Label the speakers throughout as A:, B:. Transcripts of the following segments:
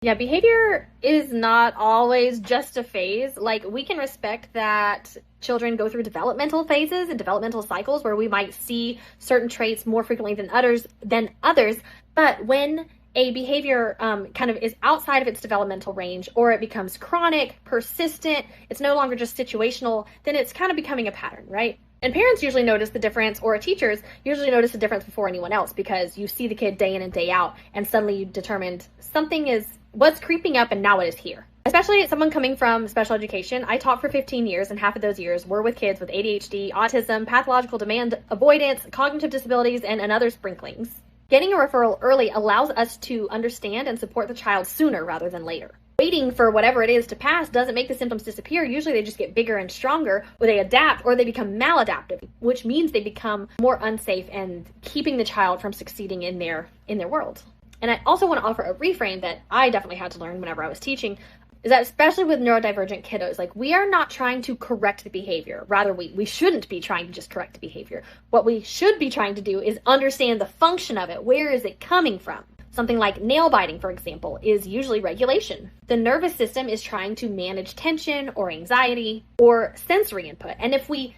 A: Yeah, behavior is not always just a phase. Like, we can respect that children go through developmental phases and developmental cycles where we might see certain traits more frequently than others. But when a behavior kind of is outside of its developmental range, or it becomes chronic, persistent, it's no longer just situational, then it's kind of becoming a pattern, right? And parents usually notice the difference, or teachers usually notice the difference before anyone else, because you see the kid day in and day out, and suddenly you determined something is what's creeping up and now it is here. Especially someone coming from special education. I taught for 15 years, and half of those years were with kids with ADHD, autism, pathological demand avoidance, cognitive disabilities, and other sprinklings. Getting a referral early allows us to understand and support the child sooner rather than later. Waiting for whatever it is to pass doesn't make the symptoms disappear. Usually they just get bigger and stronger, or they adapt, or they become maladaptive, which means they become more unsafe and keeping the child from succeeding in their world. And I also want to offer a reframe that I definitely had to learn whenever I was teaching, is that especially with neurodivergent kiddos, like, we are not trying to correct the behavior. Rather, we shouldn't be trying to just correct the behavior. What we should be trying to do is understand the function of it. Where is it coming from? Something like nail biting, for example, is usually regulation. The nervous system is trying to manage tension or anxiety or sensory input. And if we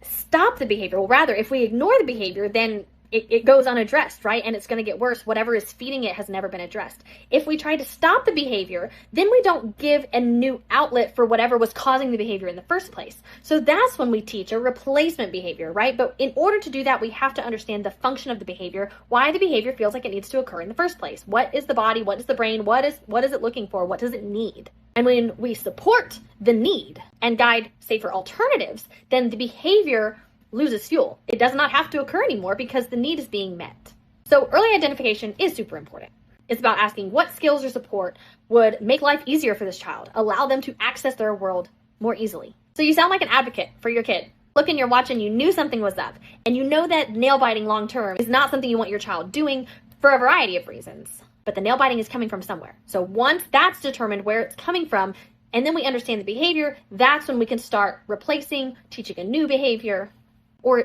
A: stop the behavior, or rather, if we ignore the behavior, then it goes unaddressed, right? And it's going to get worse. Whatever is feeding it has never been addressed. If we try to stop the behavior, then we don't give a new outlet for whatever was causing the behavior in the first place. So that's when we teach a replacement behavior, right? But in order to do that, we have to understand the function of the behavior, why the behavior feels like it needs to occur in the first place. What is the body? What is the brain? What is it looking for? What does it need? And when we support the need and guide safer alternatives, then the behavior loses fuel. It does not have to occur anymore because the need is being met. So early identification is super important. It's about asking what skills or support would make life easier for this child, allow them to access their world more easily. So you sound like an advocate for your kid. Look in your watch and you knew something was up, and you know that nail biting long term is not something you want your child doing for a variety of reasons. But the nail biting is coming from somewhere. So once that's determined where it's coming from, and then we understand the behavior, that's when we can start replacing, teaching a new behavior,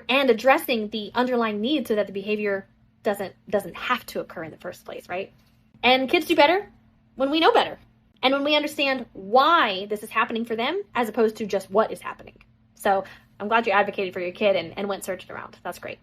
A: and addressing the underlying need so that the behavior doesn't have to occur in the first place, right? And kids do better when we know better, and when we understand why this is happening for them as opposed to just what is happening. So I'm glad you advocated for your kid and went searching around. That's great.